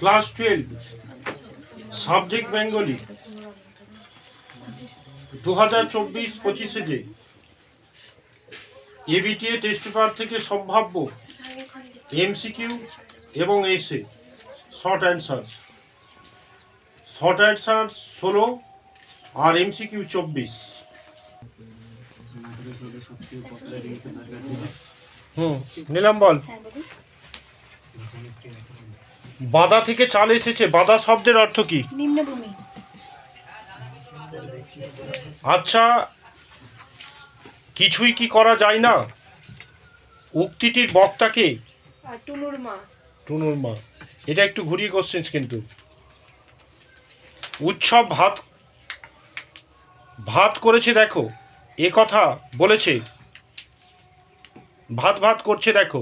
Class 12, subject Bengali. 2024-25 যে ABTA test paper থেকে সম্ভাব্য এমসিকিউ এবং এসে শর্ট অ্যান্সার 16 আর এমসিকিউ 24। নিলাম বল। বাদা থেকে চাল এসেছে, বাদা শব্দের অর্থ কি? নিম্নভূমি। আচ্ছা, কিছুই কি করা যায় না উক্তিটির বক্তাকে? টুনুর মা। টুনুর মা। এটা একটু ঘুরিয়ে কোশ্চেন কিন্তু। উৎসব ভাত ভাত করেছে দেখো, এ কথা বলেছে। ভাত ভাত করছে দেখো,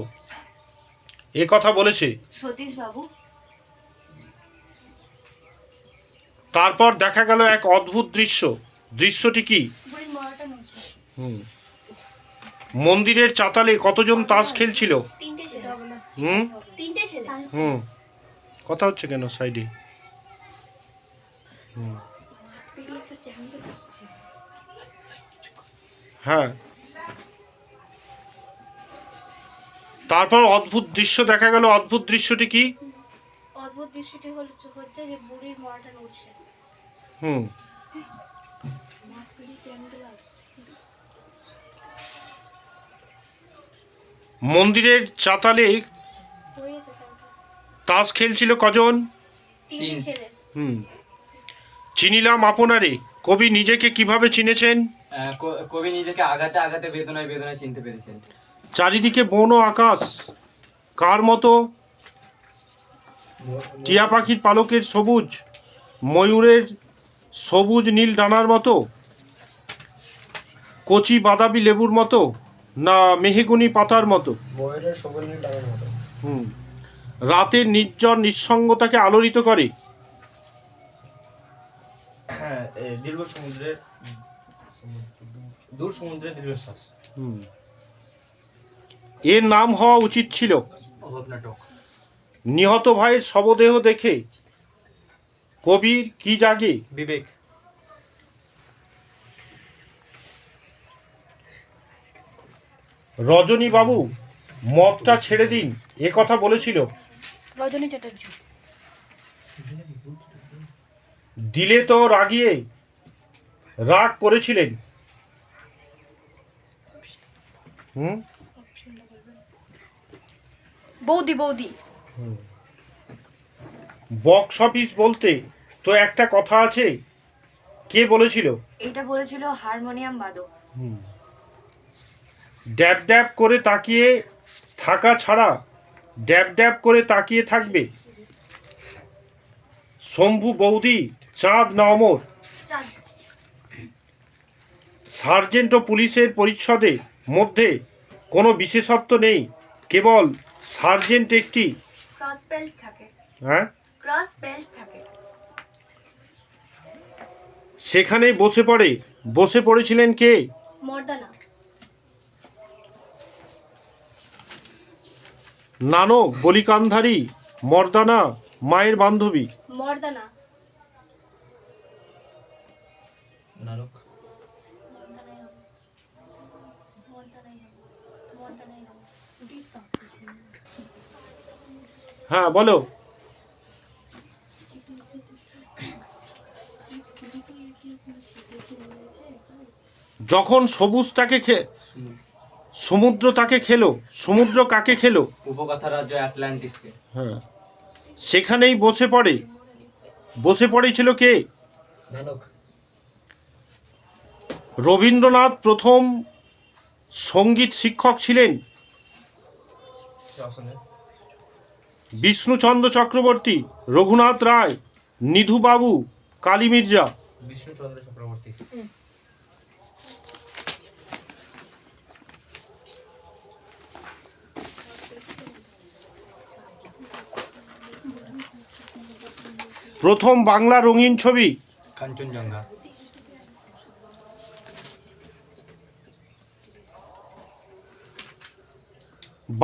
এ কথা বলেছে সতীশ বাবু। তারপর দেখা গেল এক অদ্ভুত দৃশ্য। দৃশ্যটি কি? মন্দিরের চাতালে কতজন তাস খেলছিল? কথা হচ্ছে কেন সাইডে? হ্যাঁ, তারপর অদ্ভুত দৃশ্য দেখা গেল। অদ্ভুত দৃশ্যটি কি? অদ্ভুত দৃশ্যটি হচ্ছে যে বুড়ির মরাটা নড়ছে। মন্দিরের চাতালে তাস খেলছিল কজন? তিন ছেলে। চিনিলাম আপনারে, কবি নিজেকে কিভাবে চিনেছেন? কবি নিজেকে আঘাতে আঘাতে বেদনায় বেদনায় চিনতে পেরেছেন। চারিদিকে বন ও আকাশ কার মতো? টিয়া পাখির পালকের সবুজ, ময়ূরের সবুজ নীল ডানার মতো, কচি বাদাবি লেবুর মতো, না মেহগুনি পাতার মতো? ময়ূরের সবুজ নীল ডানার মতো। রাতের নির্জন নিঃসঙ্গতাকে আলোড়িত করে। হ্যাঁ, দীর্ঘ সমুদ্রের দূর সমুদ্রের দীর্ঘশ্বাস। এর নাম হওয়া উচিত ছিল অভাব নাটক। নিহত ভাইয়ের শবদেহ দেখে কবির কি জাগে? বিবেক। রজনী বাবু মদটা ছেড়ে দিন, এ কথা বলেছিল রজনী চ্যাটার্জি। দিলে তো রাগিয়ে রাগ করেছিলেন। বৌদি বৌদি। বক্স অফিস বলতে তো একটা কথা আছে, কে বলেছিল? এটা বলেছিল হারমোনিয়াম বাদক। ড্যাব ড্যাব করে তাকিয়ে থাকা ছাড়া ড্যাব ড্যাব করে তাকিয়ে থাকবে। শম্ভু বৌদি চাঁদ না অমর? সার্জেন্ট ও পুলিশের পরিচ্ছদে মধ্যে কোনো বিশেষত্ব নেই, কেবল সার্জেন্ট একটি ক্রস বেল্ট থাকে। হ্যাঁ, ক্রস বেল্ট থাকে। সেখানে বসে পড়েছিলেন কে? মর্দানা। নানক বলিকান্ধারী, মর্দানা মায়ের বান্ধবী। মর্দানা। নানক। হ্যাঁ বলো। যখন সবুজ তাকে সমুদ্র তাকে খেলো, সমুদ্র কাকে খেলো? উপকথা রাজ্য অ্যাটলান্টিসকে। হ্যাঁ, সেখানেই বসে পড়েছিল কে? নানক। রবীন্দ্রনাথ প্রথম সঙ্গীত শিক্ষক ছিলেন বিষ্ণুচন্দ্র চক্রবর্তী, রঘুনাথ রায়, নিধুবাবু, কালী মির্জা। বিষ্ণুচন্দ্র চক্রবর্তী। প্রথম বাংলা রঙিন ছবি? কাঞ্চনজঙ্ঘা।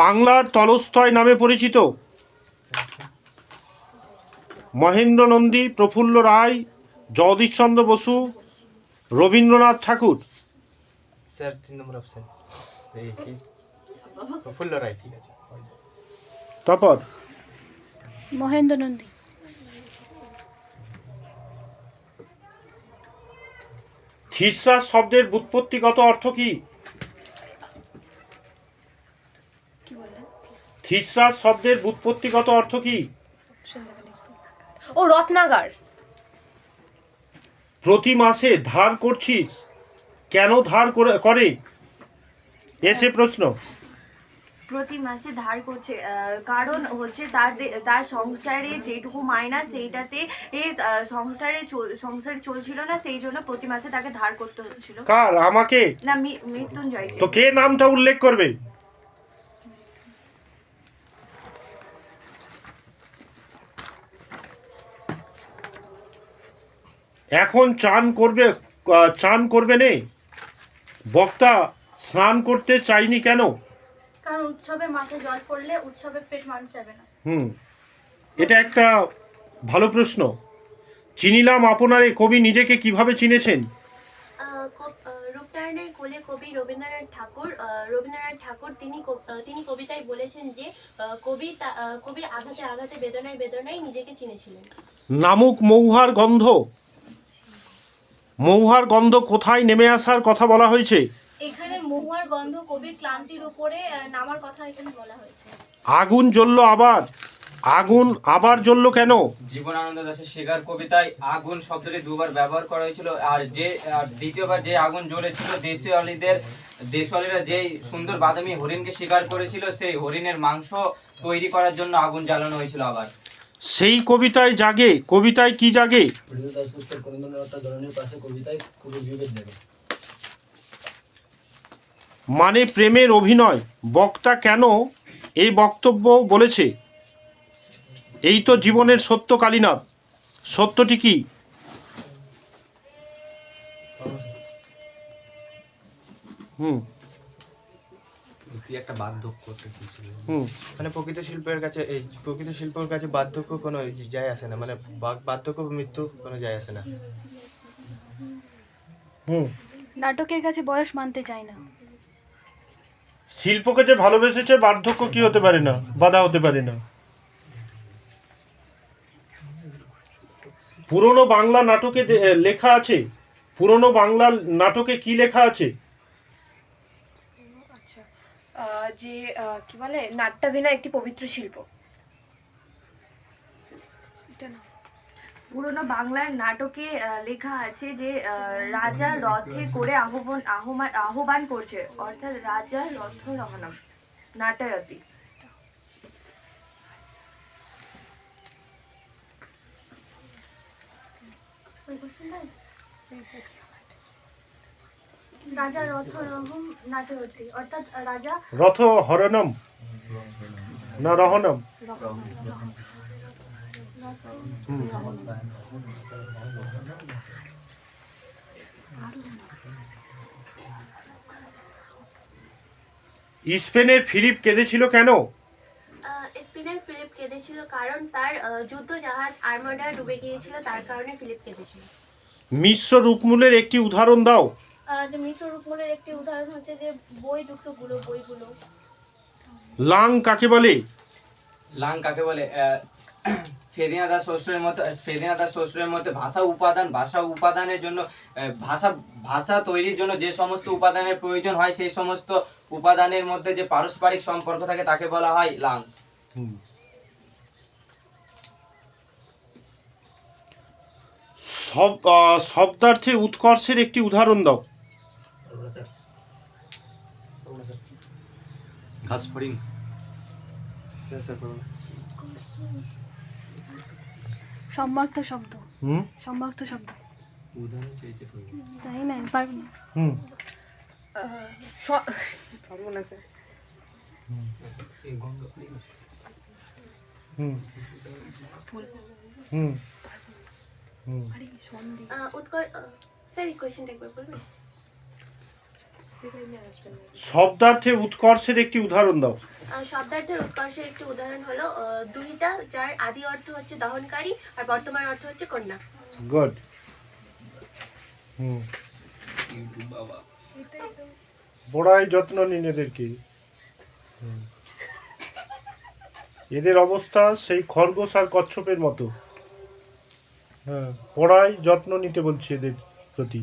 বাংলার তলস্তয় নামে পরিচিত মহেন্দ্র নন্দী, প্রফুল্ল রায়, জগদীশচন্দ্র বসু, রবীন্দ্রনাথ ঠাকুর। স্যার 3 নম্বর অপশন এই কি প্রফুল্ল রায়, ঠিক আছে। তারপর মহেন্দ্র নন্দী। থিসরাস শব্দের ব্যুৎপত্তিগত অর্থ কি? কি বললেন? থিসরাস শব্দের ব্যুৎপত্তিগত অর্থ কি? ও রত্নাগার। প্রতি মাসে ধার করছিস, কেন ধার করে? এসে প্রশ্ন। প্রতি মাসে ধার করছে কারণ হচ্ছে তার সংসারে যেটুকু মায়না সেইটাতে সংসারে চলছিল না, সেই জন্য প্রতি মাসে তাকে ধার করতে হচ্ছিল। কার? আমাকে না, মৃত্যুঞ্জয়। তো কে নামটা উল্লেখ করবে? এখন চান করবে নে। বক্তা স্নান করতে চাইনি কেন? কারণ উৎসবে মাথায় জল পড়লে উৎসবে পেট মানুষ যাবে না। এটা একটা ভালো প্রশ্ন। চিনিলাম আপনারে কবি নিজেকে কিভাবে চিনেছেন? রূপনারায়ণের কোলে কবি রবীন্দ্রনাথ ঠাকুর তিনি কবিতায় বলেছেন যে কবি আঘাতে আঘাতে বেদনায় বেদনায় নিজেকে চিনেছিলেন। নামুক মহুয়ার গন্ধ কোথায় নেমে আসার কথা বলা হয়েছে? এখানে মহুয়ার গন্ধ কবির ক্লান্তির উপরে নামার কথা এখানে বলা হয়েছে। আগুন আবার জ্বলল কেন? জীবনানন্দ দাশের শিকার কবিতায় আগুন শব্দটি দুবার ব্যবহার করা হয়েছিল। আর দ্বিতীয়বার যে আগুন জ্বলেছিল, দেশওয়ালিরা যে সুন্দর বাদামি হরিণকে শিকার করেছিল, সেই হরিণের মাংস তৈরি করার জন্য আগুন জ্বালানো হয়েছিল। আবার সেই কবিতায় কি জাগে? মানে প্রেমের অভিনয়। বক্তা কেন এই বক্তব্য বলেছে? এই তো জীবনের সত্য কালীনাথ। সত্যটি কি? একটা বার্ধক্য মানে প্রকৃত শিল্পের কাছে বার্ধক্য কোনো যায় আসে না, মানে বার্ধক্য মৃত্যু কোনো যায় আসে না। নাটকের কাছে বয়স মানতে চায় না। শিল্পকে যে ভালোবেসেছে, বার্ধক্য কি হতে পারে না, বাধা হতে পারে না। পুরনো বাংলা নাটকে লেখা আছে। পুরনো বাংলা নাটকে কি লেখা আছে? যে কি বলে, নাট্যাভিনয় একটি পবিত্র শিল্প। পুরনো বাংলার নাটকে লেখা আছে যে রাজা রথে করে আহ্বান করছে, অর্থাৎ রাজা রথ রহনম নাটয়তি। রাজা রথ রহম নাটয়তি, অর্থাৎ রাজা রথ হরণম না রহনম? স্পেনের ফিলিপ কেঁদেছিল কেন? স্পেনের ফিলিপ কেঁদেছিল কারণ তার যুদ্ধ জাহাজ আর্মাডা ডুবে গিয়েছিল, তার কারণে ফিলিপ কেঁদেছিল। মিশ্র রূপমূলের একটি উদাহরণ দাও। যে মিশ্র রূপমূলের একটি উদাহরণ হচ্ছে যে বইগুলো। লাং কাকে বলে? লাং কাকে বলে? ফেদিনা দাস শ্বশুরের মতে ভাষা উপাদানের জন্য ভাষা তৈরির জন্য যে সমস্ত উপাদানের প্রয়োজন হয়, সেই সমস্ত উপাদানের মধ্যে যে পারস্পরিক সম্পর্ক থাকে তাকে বলা হয় লাং। শব্দার্থে উৎকর্ষের একটি উদাহরণ দাও। ঘাসফড়িং। সম্যক্ত শব্দ। তাই না? পারবেন না। স্যার এই কোয়েশ্চেনটা একবার বলবেন? শব্দার্থে উৎকর্ষের একটি উদাহরণ দাও। শব্দার্থের উৎকর্ষের একটি উদাহরণ হলো দুহিতা, যার আদি অর্থ হচ্ছে দহনকারী আর বর্তমান অর্থ হচ্ছে কন্যা। গুড। বড়াই যত্ন নিন এদেরকে। এদের অবস্থা সেই খরগোশ আর কচ্ছপের মতো। হ্যাঁ, পড়াই যত্ন নিতে বলছি এদের প্রতি।